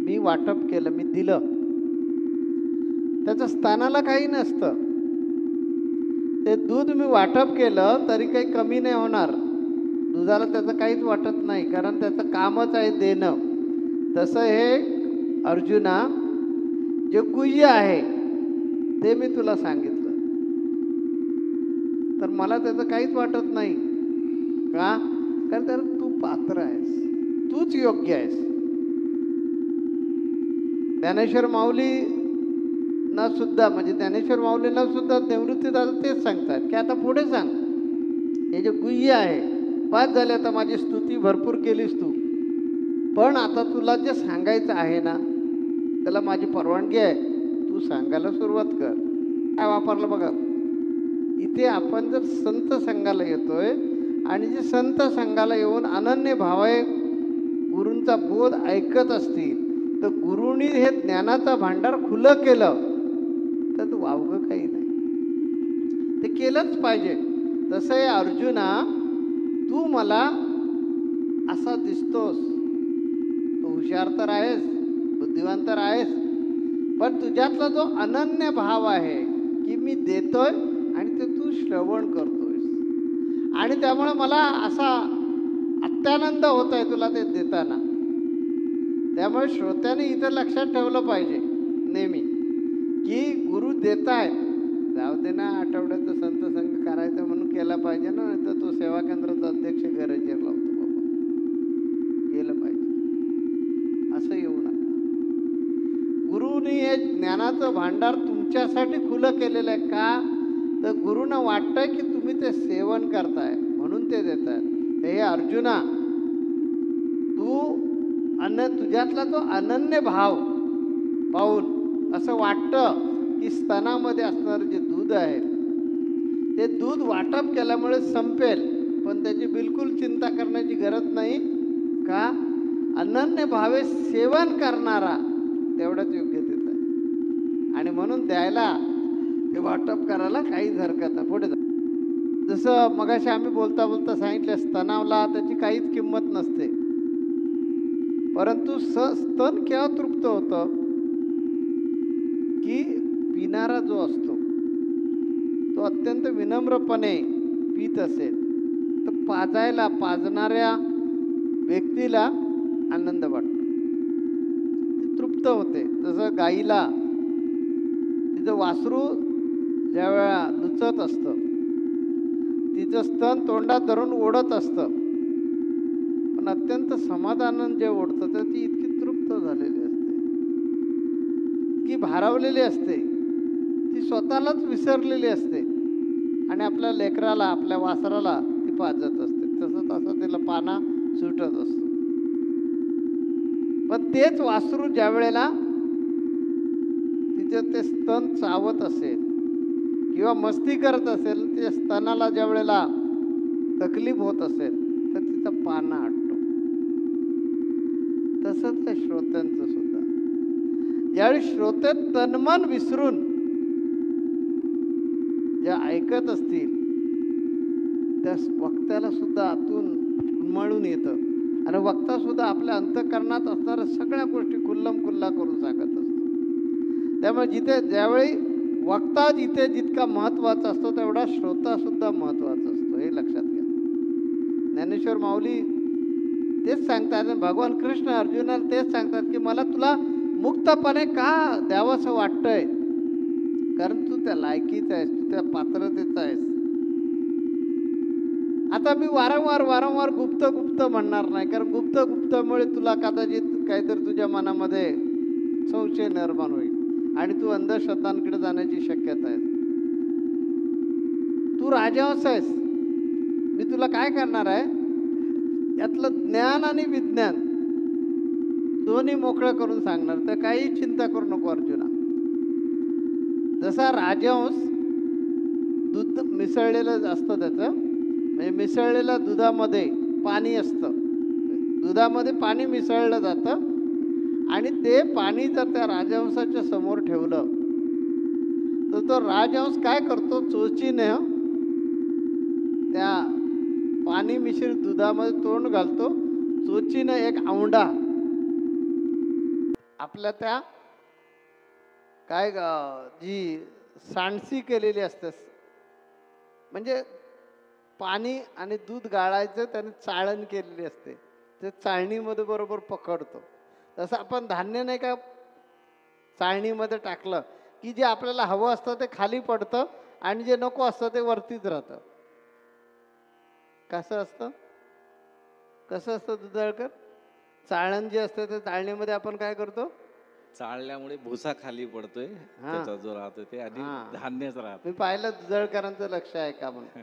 मी वाटप केलं, मी दिलं, त्याचं स्तनाला काही नसतं. ते दूध मी वाटप केलं तरी काही कमी नाही होणार. दुधाला त्याचं काहीच वाटत नाही, कारण त्याचं कामच आहे देणं. तसं हे अर्जुना, जे गुह्य आहे ते मी तुला सांगितलं, तर मला त्याचं काहीच वाटत नाही. का? कारण तर तू पात्र आहेस, तूच योग्य आहेस. ज्ञानेश्वर माऊली ना सुद्धा, म्हणजे ज्ञानेश्वर माऊलींना सुद्धा निवृत्ती दादा तेच सांगतात की आता पुढे सांग. हे जे गुह्य आहे, पाच झाले, आता माझी स्तुती भरपूर केलीस तू, पण आता तुला जे सांगायचं आहे ना, त्याला माझी परवानगी आहे, तू सांगायला सुरुवात कर. काय वापरलं बघा इथे. आपण जर संत संघाला येतोय आणि जे संत संघाला येऊन अनन्य भावे गुरूंचा बोध ऐकत असतील, तर गुरुनी हे ज्ञानाचा भांडार खुलं केलं तर तू वावगं काही नाही, ते केलंच पाहिजे. तसं आहे अर्जुना, तू मला असा दिसतोस, तू हुशार तर आहेस, बुद्धिवान तर आहेस, पण तुझ्यातला जो अनन्य भाव आहे की मी देतोय आणि ते तू श्रवण करतोयस, आणि त्यामुळे मला असा अत्यानंद होत आहे तुला ते देताना. त्यामुळे श्रोत्याने इथं लक्षात ठेवलं पाहिजे नेहमी की गुरु देतायत, जाऊ दे ना, आठवड्याचं संत संघ करायचं म्हणून केला पाहिजे ना, नाही तर तो सेवा केंद्राचा अध्यक्ष गरजेर लावतो. बाबा गेलं पाहिजे, असं येऊ नका. गुरुनी हे ज्ञानाचं भांडार तुमच्यासाठी खुलं केलेलं आहे. का? तर गुरुंना वाटतंय की तुम्ही ते सेवन करताय म्हणून ते देत आहेत. हे अर्जुना, तू तुझ्यातला तो अनन्य भाव पाहून असं वाटतं की स्तनामध्ये असणारं जे दूध आहे ते दूध वाटप केल्यामुळे संपेल, पण त्याची बिलकुल चिंता करण्याची गरज नाही. का? अनन्य भावे सेवन करणारा तेवढंच योग्यतेचं आहे, आणि म्हणून द्यायला, ते वाटप करायला काहीच हरकत नाही. पुढे जा. जसं मगाशी आम्ही बोलता बोलता सांगितलं, स्तनाला त्याची काहीच किंमत नसते, परंतु स्तन केव्हा तृप्त होतं की पिणारा जो असतो तो अत्यंत विनम्रपणे पित असेल तर पाजणाऱ्या व्यक्तीला आनंद वाटतो, ती तृप्त होते. जसं गाईला तिचं वासरू ज्या वेळा लुचत असतं, तिचं स्तन तोंडात धरून ओढत असतं, पण अत्यंत समाधानानं जे ओढतं तर ती इतकी तृप्त झालेली असते, इतकी भारावलेली असते, ती स्वतःलाच विसरलेली असते, आणि आपल्या लेकराला, आपल्या वासराला ती पाजत असते. तसं तिला पाना सुटत असतो. पण तेच वासरू ज्या वेळेला तिचं ते स्तन चावत असेल किंवा मस्ती करत असेल, ते स्तनाला ज्या वेळेला तकलीफ होत असेल तर तिचा पाना आटतो. तसंच आहे श्रोत्यांचं सुद्धा. ज्यावेळी श्रोते तन्मन विसरून ज्या ऐकत असतील त्या वक्त्याला सुद्धा आतून उन्मळून येतं, आणि वक्ता सुद्धा आपल्या अंतःकरणात असणाऱ्या सगळ्या गोष्टी खुल्लम-खुल्ला करून सांगत असतो. त्यामुळे ज्यावेळी वक्ता जितका महत्त्वाचा असतो तेवढा श्रोता सुद्धा महत्त्वाचा असतो, हे लक्षात घ्या. ज्ञानेश्वर माऊली तेच सांगतात, भगवान कृष्ण अर्जुनाला तेच सांगतात की मला तुला मुक्तपणे का द्यावंसं वाटतंय, कारण तू त्या लायकीचा आहेस, तू त्या पात्रतेचा आहेस. आता मी वारंवार गुप्त म्हणणार नाही, कारण गुप्तमुळे तुला कदाचित काहीतरी तुझ्या मनामध्ये संशय निर्माण होईल आणि तू अंधश्रद्धांकडे जाण्याची शक्यता आहे. तू राजहंस आहेस, मी तुला काय करणार आहे, यातलं ज्ञान आणि विज्ञान दोन्ही मोकळं करून सांगणार. तर काही चिंता करू नको अर्जुना. जसा राजहंस दूध मिसळलेलं असतं, त्याचं म्हणजे मिसळलेल्या दुधामध्ये पाणी असतं, दुधामध्ये पाणी मिसळलं जातं, आणि ते पाणी जर त्या राजहंसाच्या समोर ठेवलं तर तो राजहंस काय करतो, चोचीने त्या पाणी मिश्रित दुधामध्ये तोंड घालतो, चोचीनं एक औंढा आपल्या त्या काय जी सांडसी केलेली असते, म्हणजे पाणी आणि दूध गाळायचं, त्याने चाळण केलेली असते, ते चाळणीमध्ये बरोबर पकडतो. तसं आपण धान्य नाही का चाळणीमध्ये टाकलं की जे आपल्याला हवं असतं ते खाली पडतं आणि जे नको असतं ते वरतीच राहतं. कसं असतं, कसं असतं दुधाळकर? चाळण जे असतं ते चाळणीमध्ये आपण काय करतो, चाळल्यामुळे भुसा खाली पडतोय, त्याचा जो राहतोय ते, आणि धान्यच राहत. मी पाहिलं दुधाळकरांचं लक्ष आहे का म्हणून.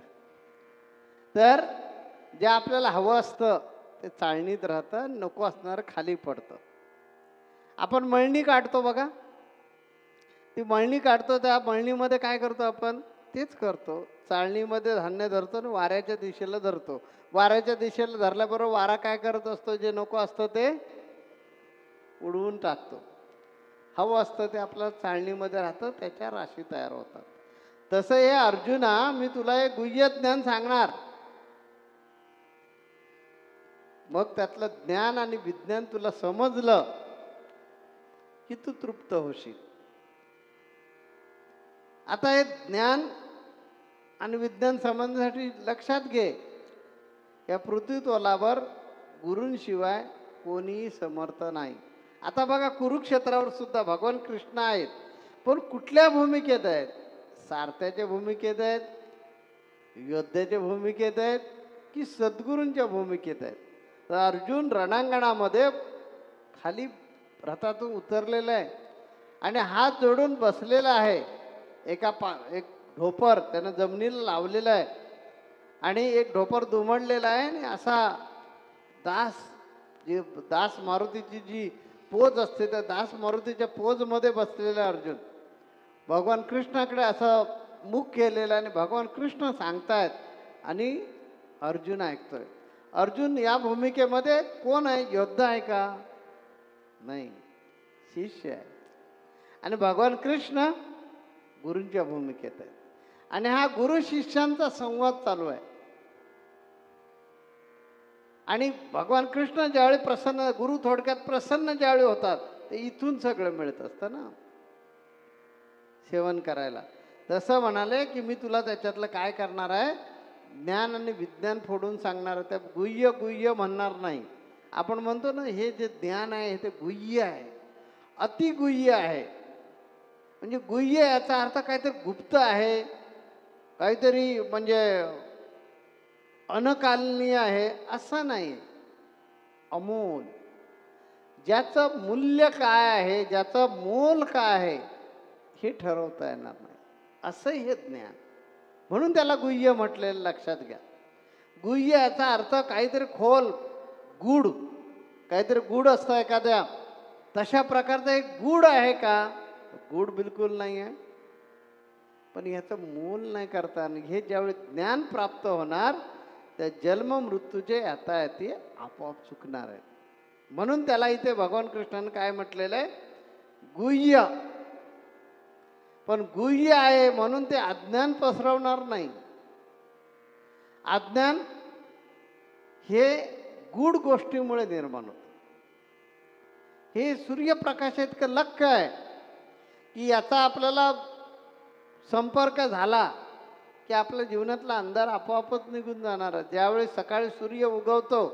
तर जे आपल्याला हवं असतं ते चाळणीत राहतं, नको असणार खाली पडतं. आपण मळणी काढतो बघा, ती मळणी काढतो, त्या मळणीमध्ये काय करतो आपण, तेच करतो. चाळणीमध्ये धान्य धरतो आणि वाऱ्याच्या दिशेला धरतो. वाऱ्याच्या दिशेला धरल्याबरोबर वारा काय करत असतो, जे नको असतं ते उडवून टाकतो, हवं असतं ते आपल्या चाळणीमध्ये राहतं, त्याच्या राशी तयार होतात. तसं हे अर्जुना, मी तुला एक गुह्य ज्ञान सांगणार, मग त्यातलं ज्ञान आणि विज्ञान तुला समजलं की तू तृप्त होशील. आता हे ज्ञान आणि विज्ञान समजण्यासाठी लक्षात घे, या पृथ्वीतलावर गुरूंशिवाय कोणीही समर्थ नाही. आता बघा, कुरुक्षेत्रावर सुद्धा भगवान कृष्ण आहेत, पण कुठल्या भूमिकेत आहेत? सारथ्याच्या भूमिकेत आहेत, योद्ध्याच्या भूमिकेत आहेत, की सद्गुरूंच्या भूमिकेत आहेत? तर अर्जुन रणांगणामध्ये खाली रथातून उतरलेला आहे आणि हात जोडून बसलेला आहे. एक ढोपर त्यानं जमिनीला लावलेलं आहे आणि एक ढोपर दुमडलेला आहे आणि असा दास मारुतीची जी पोज असते त्या दास मारुतीच्या पोजमध्ये बसलेला अर्जुन भगवान कृष्णाकडे असं मुख केलेलं आणि भगवान कृष्ण सांगतायत आणि अर्जुन ऐकतोय. अर्जुन या भूमिकेमध्ये कोण आहे? योद्धा आहे का? नाही, शिष्य आहे. आणि भगवान कृष्ण गुरूंच्या भूमिकेत आहे आणि हा गुरु शिष्यांचा संवाद चालू आहे. आणि भगवान कृष्ण ज्यावेळी प्रसन्न, गुरु थोडक्यात प्रसन्न ज्यावेळी होतात, ते इथून सगळं मिळत असतं ना सेवन करायला. तसं म्हणाले की मी तुला त्याच्यातलं काय करणार आहे, ज्ञान आणि विज्ञान फोडून सांगणार आहे. त्या गुह्य गुह्य म्हणणार नाही. आपण म्हणतो ना, हे जे ज्ञान आहे हे ते गुह्य आहे, अतिगुह्य आहे. म्हणजे गुह्य याचा अर्थ काहीतरी गुप्त आहे, काहीतरी म्हणजे अनकालनीय आहे असं नाही. अमोल, ज्याचं मूल्य काय आहे, ज्याचं मोल काय आहे हे ठरवता येणार नाही, असं हे ज्ञान. म्हणून त्याला गुह्य म्हटलेलं लक्षात घ्या. गुह्य याचा अर्थ काहीतरी खोल, गूढ, काहीतरी गूढ असतं एखाद्या, तशा प्रकारचा एक गूढ आहे का? गूढ बिलकुल नाही आहे. पण याचं मोल नाही करता. हे ज्यावेळी ज्ञान प्राप्त होणार त्या जन्म मृत्यूचे यातायाती आपोआप चुकणार आहे. म्हणून त्याला इथे भगवान कृष्णाने काय म्हटलेलं आहे? गुह्य. पण गुह्य आहे म्हणून ते अज्ञान पसरवणार नाही. अज्ञान हे गूढ गोष्टीमुळे निर्माण होतं. हे सूर्यप्रकाश इतकं लख्ख आहे की याचा आपल्याला संपर्क झाला की आपल्या जीवनातला अंधार आपोआपच निघून जाणार आहे. ज्यावेळी सकाळी सूर्य उगवतो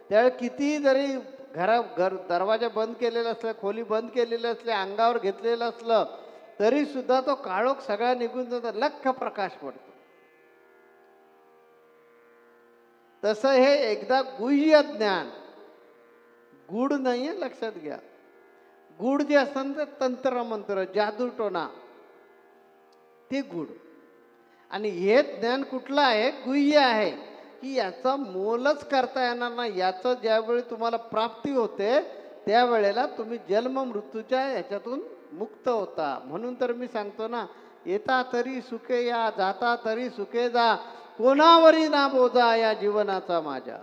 त्यावेळी कितीही जरी घर दरवाजा बंद केलेला असला, खोली बंद केलेली असली, अंगावर घेतलेलं असलं, तरी सुद्धा तो काळोख सगळा निघून जातो, लख्ख प्रकाश पडतो. तसं हे एकदा गुह्य ज्ञान, गूढ नाहीये, लक्षात घ्या. गूढ जे असतं ते तंत्र मंत्र, जादूटोना, ते गूढ. आणि हे ज्ञान कुठलं आहे? गुह्य आहे, की याचा मोलच करता येणार नाही. याचं ज्यावेळी तुम्हाला प्राप्ती होते त्यावेळेला तुम्ही जन्म मृत्यूच्या याच्यातून मुक्त होता. म्हणून तर मी सांगतो ना, येता तरी सुखे या, जाता तरी सुखे जा, कोणावरी ना बोजा या जीवनाचा माझ्या.